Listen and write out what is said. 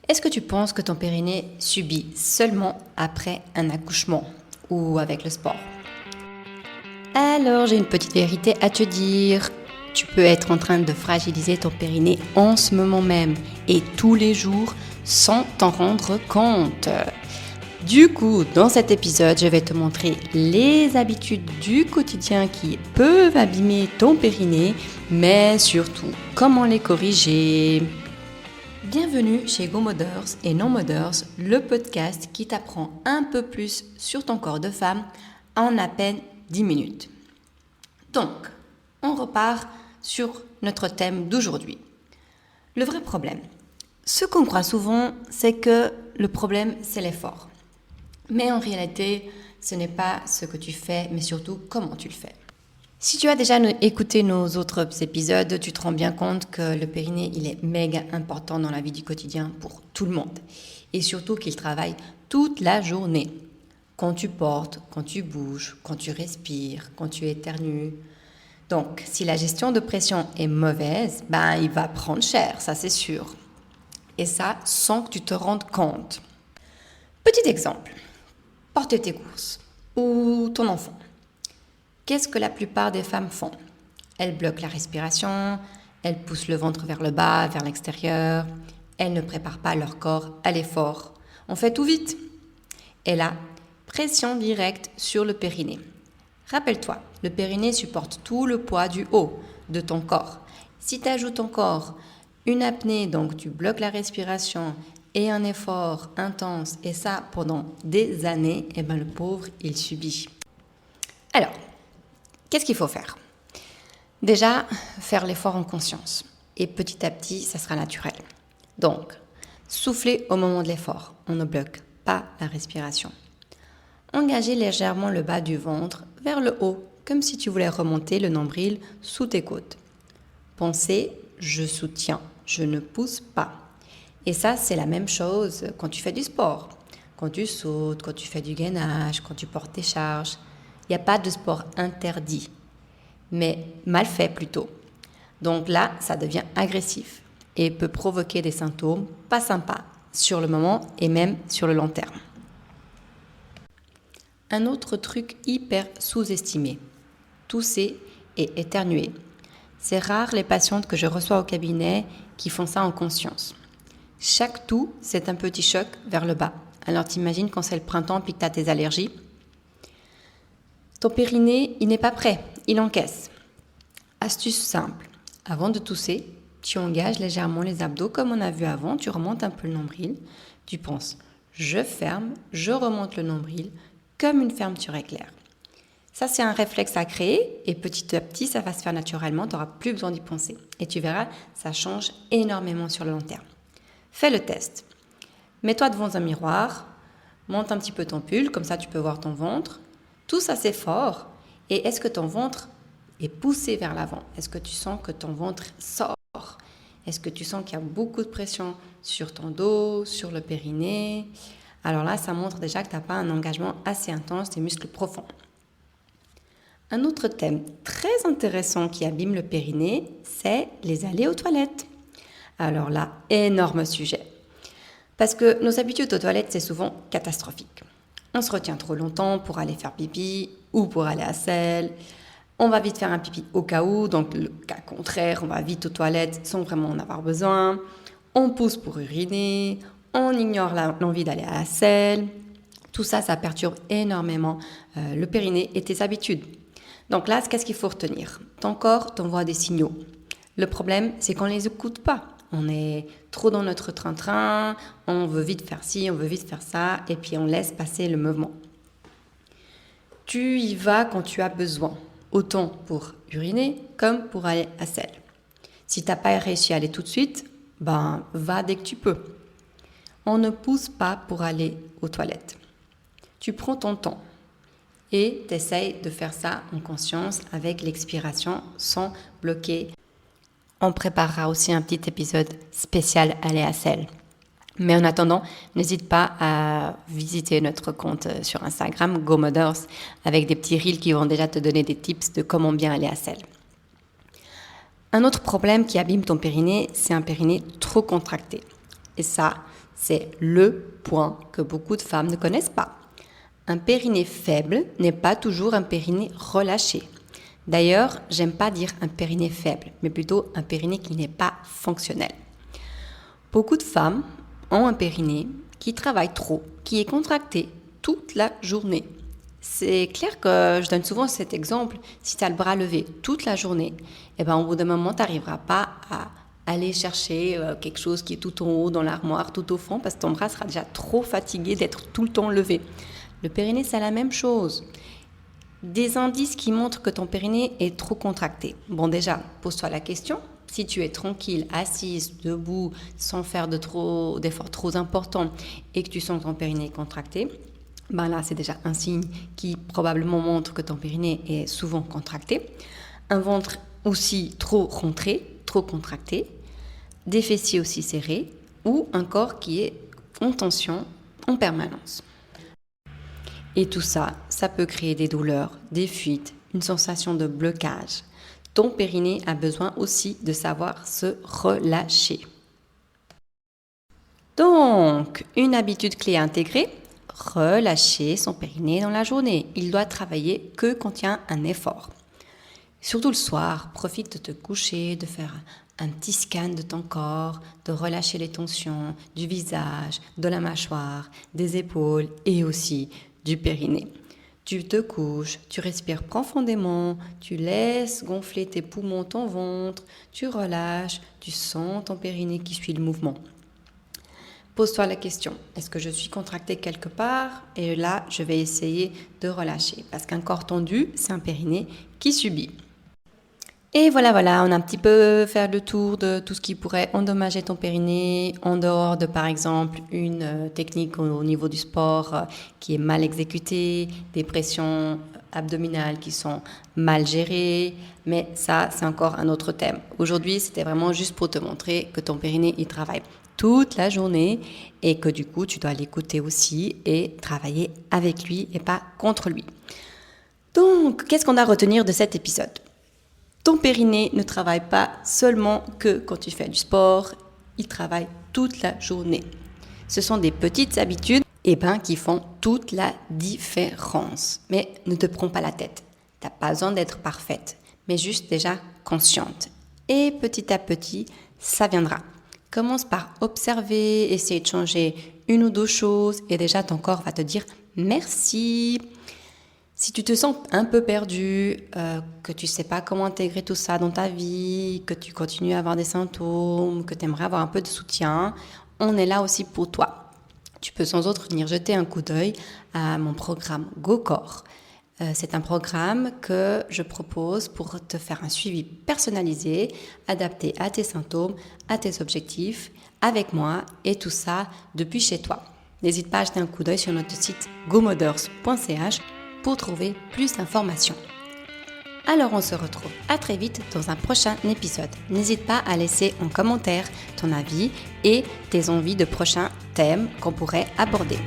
Est-ce que tu penses que ton périnée subit seulement après un accouchement ou avec le sport? Alors j'ai une petite vérité à te dire. Tu peux être en train de fragiliser ton périnée en ce moment même et tous les jours sans t'en rendre compte. Du coup, dans cet épisode, je vais te montrer les habitudes du quotidien qui peuvent abîmer ton périnée, mais surtout comment les corriger. Bienvenue chez Go Mothers et Non Mothers, le podcast qui t'apprend un peu plus sur ton corps de femme en à peine 10 minutes. Donc, on repart sur notre thème d'aujourd'hui. Le vrai problème. Ce qu'on croit souvent, c'est que le problème, c'est l'effort. Mais en réalité, ce n'est pas ce que tu fais, mais surtout comment tu le fais. Si tu as déjà écouté nos autres épisodes, tu te rends bien compte que le périnée, il est méga important dans la vie du quotidien pour tout le monde. Et surtout qu'il travaille toute la journée. Quand tu portes, quand tu bouges, quand tu respires, quand tu éternues. Donc, si la gestion de pression est mauvaise, il va prendre cher, ça c'est sûr. Et ça, sans que tu te rendes compte. Petit exemple, porter tes courses ou ton enfant. Qu'est-ce que la plupart des femmes font? Elles bloquent la respiration, elles poussent le ventre vers le bas, vers l'extérieur, elles ne préparent pas leur corps à l'effort. On fait tout vite. Et là, pression directe sur le périnée. Rappelle-toi, le périnée supporte tout le poids du haut de ton corps. Si tu ajoutes encore une apnée, donc tu bloques la respiration et un effort intense, et ça pendant des années, le pauvre, il subit. Alors, qu'est-ce qu'il faut faire? Déjà, faire l'effort en conscience. Et petit à petit, ça sera naturel. Donc, souffler au moment de l'effort. On ne bloque pas la respiration. Engagez légèrement le bas du ventre vers le haut, comme si tu voulais remonter le nombril sous tes côtes. Pensez, je soutiens, je ne pousse pas. Et ça, c'est la même chose quand tu fais du sport. Quand tu sautes, quand tu fais du gainage, quand tu portes tes charges. Il n'y a pas de sport interdit, mais mal fait plutôt. Donc là, ça devient agressif et peut provoquer des symptômes pas sympas sur le moment et même sur le long terme. Un autre truc hyper sous-estimé, tousser et éternuer. C'est rare les patientes que je reçois au cabinet qui font ça en conscience. Chaque toux, c'est un petit choc vers le bas. Alors t'imagines quand c'est le printemps puis que tu as tes allergies. Ton périnée, il n'est pas prêt, il encaisse. Astuce simple, avant de tousser, tu engages légèrement les abdos comme on a vu avant, tu remontes un peu le nombril, tu penses je ferme, je remonte le nombril, comme une fermeture éclair. Ça, c'est un réflexe à créer et petit à petit, ça va se faire naturellement, tu n'auras plus besoin d'y penser. Et tu verras, ça change énormément sur le long terme. Fais le test. Mets-toi devant un miroir, monte un petit peu ton pull, comme ça tu peux voir ton ventre. Tousse assez fort. Et est-ce que ton ventre est poussé vers l'avant? Est-ce que tu sens que ton ventre sort? Est-ce que tu sens qu'il y a beaucoup de pression sur ton dos, sur le périnée? Alors là, ça montre déjà que tu n'as pas un engagement assez intense des muscles profonds. Un autre thème très intéressant qui abîme le périnée, c'est les allées aux toilettes. Alors là, énorme sujet. Parce que nos habitudes aux toilettes, c'est souvent catastrophique. On se retient trop longtemps pour aller faire pipi ou pour aller à la selle. On va vite faire un pipi au cas où, donc le cas contraire, on va vite aux toilettes sans vraiment en avoir besoin. On pousse pour uriner. On ignore l'envie d'aller à la selle. Tout ça, ça perturbe énormément le périnée et tes habitudes. Donc là, qu'est-ce qu'il faut retenir? Ton corps t'envoie des signaux. Le problème, c'est qu'on ne les écoute pas. On est trop dans notre train-train, on veut vite faire ci, on veut vite faire ça, et puis on laisse passer le mouvement. Tu y vas quand tu as besoin, autant pour uriner comme pour aller à la selle. Si tu n'as pas réussi à aller tout de suite, va dès que tu peux. On ne pousse pas pour aller aux toilettes. Tu prends ton temps et tu essayes de faire ça en conscience avec l'expiration sans bloquer. On préparera aussi un petit épisode spécial aller à selle. Mais en attendant, n'hésite pas à visiter notre compte sur Instagram, Go Mothers, avec des petits reels qui vont déjà te donner des tips de comment bien aller à selle. Un autre problème qui abîme ton périnée, c'est un périnée trop contracté. Et ça, c'est le point que beaucoup de femmes ne connaissent pas. Un périnée faible n'est pas toujours un périnée relâché. D'ailleurs, j'aime pas dire un périnée faible, mais plutôt un périnée qui n'est pas fonctionnel. Beaucoup de femmes ont un périnée qui travaille trop, qui est contracté toute la journée. C'est clair que je donne souvent cet exemple, si tu as le bras levé toute la journée, au bout d'un moment, tu n'arriveras pas à aller chercher quelque chose qui est tout en haut dans l'armoire, tout au fond, parce que ton bras sera déjà trop fatigué d'être tout le temps levé. Le périnée, c'est la même chose. Des indices qui montrent que ton périnée est trop contracté. Bon, déjà, pose-toi la question. Si tu es tranquille, assise, debout, sans faire d'efforts trop importants et que tu sens que ton périnée est contracté, là, c'est déjà un signe qui probablement montre que ton périnée est souvent contracté. Un ventre aussi trop rentré, trop contracté. Des fessiers aussi serrés ou un corps qui est en tension en permanence. Et tout ça, ça peut créer des douleurs, des fuites, une sensation de blocage. Ton périnée a besoin aussi de savoir se relâcher. Donc, une habitude clé à intégrer, relâcher son périnée dans la journée. Il doit travailler que quand il y a un effort. Surtout le soir, profite de te coucher, de faire un petit scan de ton corps, de relâcher les tensions du visage, de la mâchoire, des épaules et aussi du périnée. Tu te couches, tu respires profondément, tu laisses gonfler tes poumons, ton ventre, tu relâches, tu sens ton périnée qui suit le mouvement. Pose-toi la question, est-ce que je suis contractée quelque part? Et là, je vais essayer de relâcher. Parce qu'un corps tendu, c'est un périnée qui subit. Et voilà, on a un petit peu fait le tour de tout ce qui pourrait endommager ton périnée, en dehors de, par exemple, une technique au niveau du sport qui est mal exécutée, des pressions abdominales qui sont mal gérées, mais ça, c'est encore un autre thème. Aujourd'hui, c'était vraiment juste pour te montrer que ton périnée, il travaille toute la journée et que du coup, tu dois l'écouter aussi et travailler avec lui et pas contre lui. Donc, qu'est-ce qu'on a à retenir de cet épisode ? Ton périnée ne travaille pas seulement que quand tu fais du sport, il travaille toute la journée. Ce sont des petites habitudes qui font toute la différence. Mais ne te prends pas la tête. Tu n'as pas besoin d'être parfaite, mais juste déjà consciente. Et petit à petit, ça viendra. Commence par observer, essayer de changer une ou deux choses et déjà ton corps va te dire merci. Si tu te sens un peu perdu, que tu ne sais pas comment intégrer tout ça dans ta vie, que tu continues à avoir des symptômes, que tu aimerais avoir un peu de soutien, on est là aussi pour toi. Tu peux sans autre venir jeter un coup d'œil à mon programme GoCore. C'est un programme que je propose pour te faire un suivi personnalisé, adapté à tes symptômes, à tes objectifs, avec moi et tout ça depuis chez toi. N'hésite pas à jeter un coup d'œil sur notre site gomothers.ch pour trouver plus d'informations. Alors on se retrouve à très vite dans un prochain épisode. N'hésite pas à laisser en commentaire ton avis et tes envies de prochains thèmes qu'on pourrait aborder.